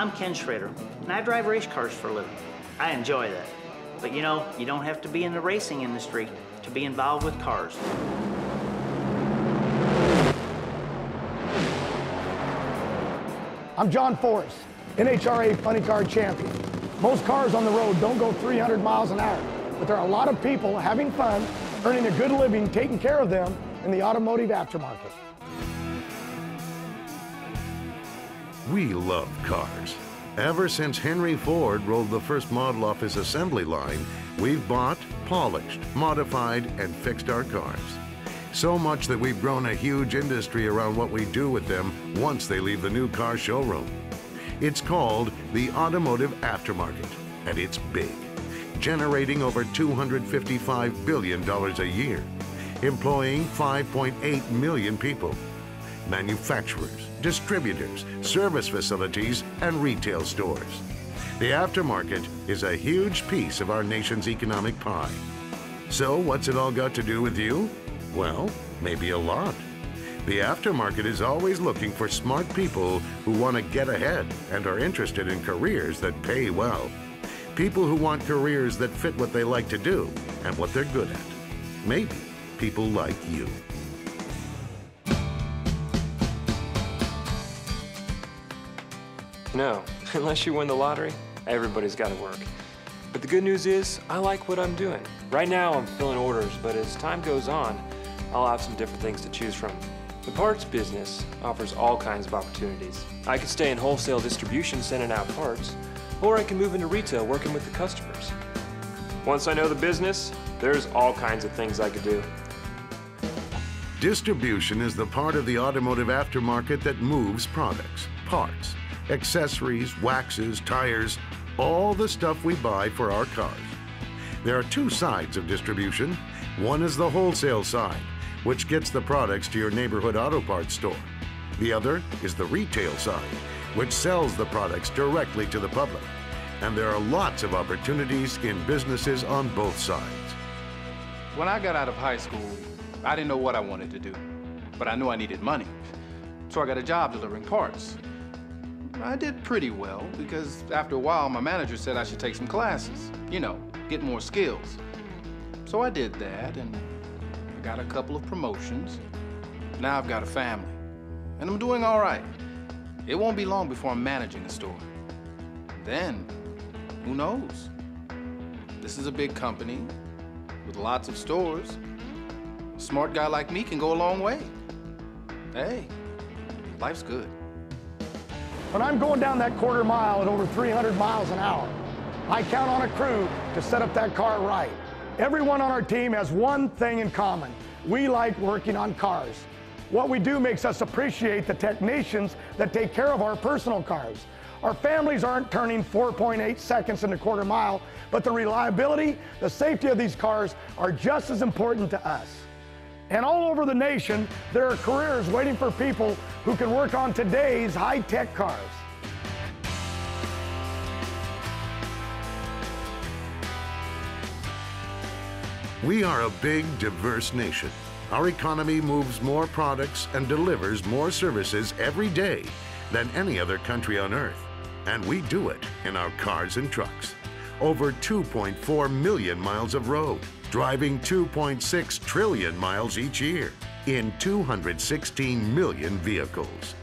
I'm Ken Schrader, and I drive race cars for a living. I enjoy that. But you know, you don't have to be in the racing industry to be involved with cars. I'm John Forrest, NHRA Funny Car Champion. Most cars on the road don't go 300 miles an hour, but there are a lot of people having fun, earning a good living, taking care of them in the automotive aftermarket. We love cars. Ever since Henry Ford rolled the first model off his assembly line, we've bought, polished, modified, and fixed our cars. So much that we've grown a huge industry around what we do with them once they leave the new car showroom. It's called the Automotive Aftermarket, and it's big, generating over $255 billion a year, employing 5.8 million people. Manufacturers, distributors, service facilities, and retail stores. The aftermarket is a huge piece of our nation's economic pie. So what's it all got to do with you? Well, maybe a lot. The aftermarket is always looking for smart people who want to get ahead and are interested in careers that pay well. People who want careers that fit what they like to do and what they're good at. Maybe people like you. No, unless you win the lottery, everybody's got to work. But the good news is, I like what I'm doing. Right now, I'm filling orders, but as time goes on, I'll have some different things to choose from. The parts business offers all kinds of opportunities. I could stay in wholesale distribution sending out parts, or I can move into retail working with the customers. Once I know the business, there's all kinds of things I could do. Distribution is the part of the automotive aftermarket that moves products, parts, accessories, waxes, tires, all the stuff we buy for our cars. There are two sides of distribution. One is the wholesale side, which gets the products to your neighborhood auto parts store. The other is the retail side, which sells the products directly to the public. And there are lots of opportunities in businesses on both sides. When I got out of high school, I didn't know what I wanted to do, but I knew I needed money. So I got a job delivering parts. I did pretty well because after a while, my manager said I should take some classes, you know, get more skills. So I did that, and I got a couple of promotions. Now I've got a family, and I'm doing all right. It won't be long before I'm managing a store. Then, who knows? This is a big company with lots of stores. A smart guy like me can go a long way. Hey, life's good. When I'm going down that quarter mile at over 300 miles an hour, I count on a crew to set up that car right. Everyone on our team has one thing in common. We like working on cars. What we do makes us appreciate the technicians that take care of our personal cars. Our families aren't turning 4.8 seconds in the quarter mile, but the reliability, the safety of these cars are just as important to us. And all over the nation, there are careers waiting for people who can work on today's high-tech cars. We are a big, diverse nation. Our economy moves more products and delivers more services every day than any other country on earth. And we do it in our cars and trucks. Over 2.4 million miles of road, driving 2.6 trillion miles each year in 216 million vehicles.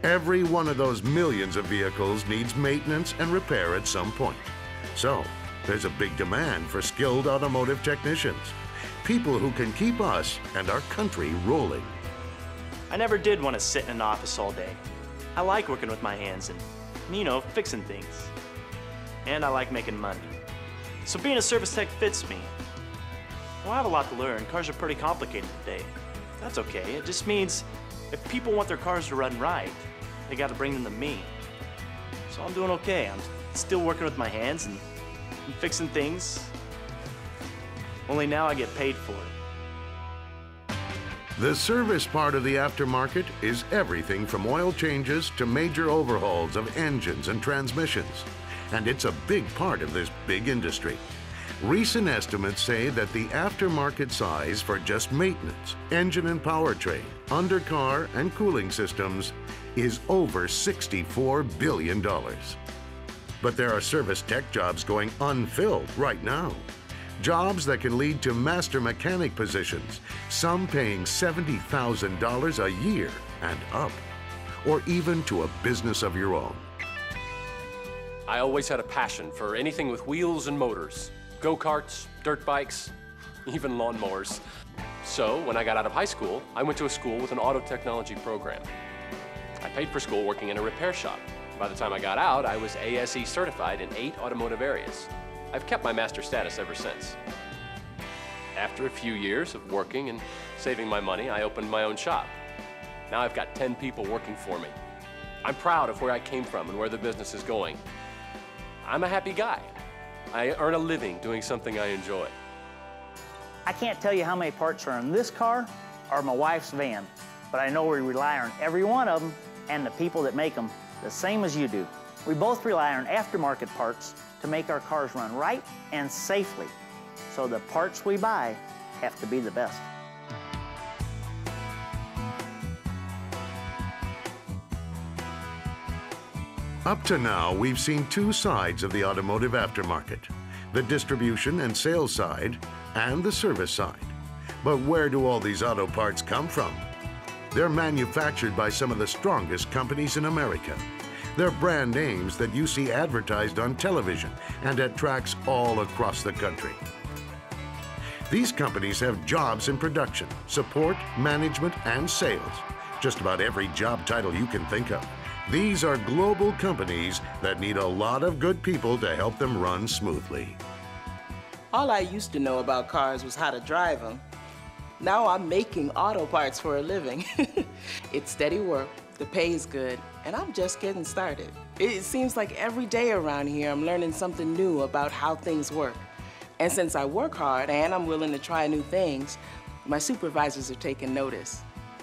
Every one of those millions of vehicles needs maintenance and repair at some point. So, there's a big demand for skilled automotive technicians, people who can keep us and our country rolling. I never did want to sit in an office all day. I like working with my hands and, you know, fixing things. And I like making money. So being a service tech fits me. Well, I have a lot to learn. Cars are pretty complicated today. That's okay. It just means if people want their cars to run right, they got to bring them to me. So I'm doing okay. I'm still working with my hands and fixing things. Only now I get paid for it. The service part of the aftermarket is everything from oil changes to major overhauls of engines and transmissions. And it's a big part of this big industry. Recent estimates say that the aftermarket size for just maintenance, engine and powertrain, undercar and cooling systems is over $64 billion. But there are service tech jobs going unfilled right now. Jobs that can lead to master mechanic positions, some paying $70,000 a year and up, or even to a business of your own. I always had a passion for anything with wheels and motors. Go-karts, dirt bikes, even lawnmowers. So when I got out of high school, I went to a school with an auto technology program. I paid for school working in a repair shop. By the time I got out, I was ASE certified in 8 automotive areas. I've kept my master status ever since. After a few years of working and saving my money, I opened my own shop. Now I've got 10 people working for me. I'm proud of where I came from and where the business is going. I'm a happy guy. I earn a living doing something I enjoy. I can't tell you how many parts are in this car or my wife's van, but I know we rely on every one of them and the people that make them the same as you do. We both rely on aftermarket parts to make our cars run right and safely. So the parts we buy have to be the best. Up to now, we've seen two sides of the automotive aftermarket, the distribution and sales side and the service side. But where do all these auto parts come from? They're manufactured by some of the strongest companies in America. They're brand names that you see advertised on television and at tracks all across the country. These companies have jobs in production, support, management, and sales. Just about every job title you can think of. These are global companies that need a lot of good people to help them run smoothly. All I used to know about cars was how to drive them. Now I'm making auto parts for a living. It's steady work, the pay is good, and I'm just getting started. It seems like every day around here I'm learning something new about how things work. And since I work hard and I'm willing to try new things, my supervisors are taking notice.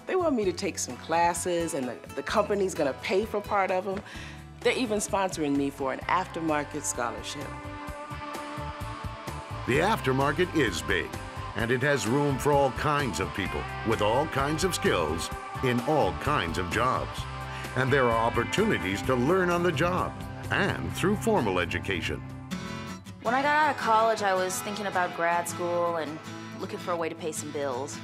They want me to take some classes, and the company's gonna pay for part of them. They're even sponsoring me for an aftermarket scholarship. The aftermarket is big, and it has room for all kinds of people with all kinds of skills in all kinds of jobs. And there are opportunities to learn on the job and through formal education. When I got out of college, I was thinking about grad school and looking for a way to pay some bills.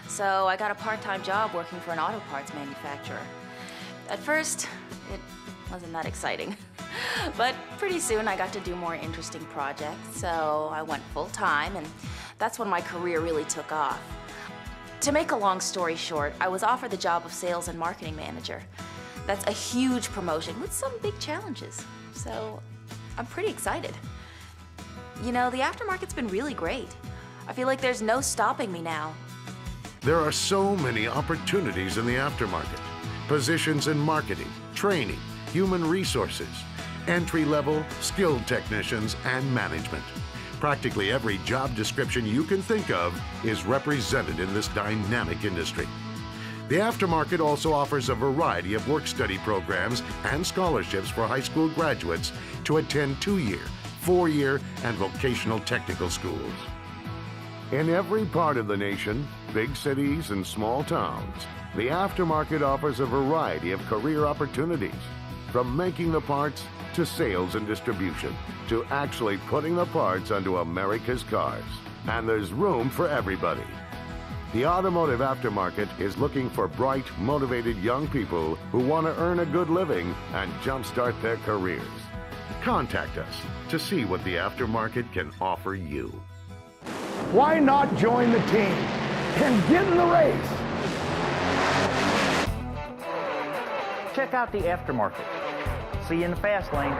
So I got a part-time job working for an auto parts manufacturer. At first, it wasn't that exciting. But pretty soon I got to do more interesting projects, so I went full-time, and that's when my career really took off. To make a long story short, I was offered the job of sales and marketing manager. That's a huge promotion with some big challenges, so I'm pretty excited. You know, the aftermarket's been really great. I feel like there's no stopping me now. There are so many opportunities in the aftermarket. Positions in marketing, training, human resources, entry-level, skilled technicians, and management. Practically every job description you can think of is represented in this dynamic industry. The aftermarket also offers a variety of work-study programs and scholarships for high school graduates to attend 2-year, 4-year, and vocational technical schools. In every part of the nation, big cities and small towns, the aftermarket offers a variety of career opportunities, from making the parts to sales and distribution, to actually putting the parts onto America's cars. And there's room for everybody. The automotive aftermarket is looking for bright, motivated young people who want to earn a good living and jumpstart their careers. Contact us to see what the aftermarket can offer you. Why not join the team and get in the race? Check out the aftermarket. See you in the fast lane.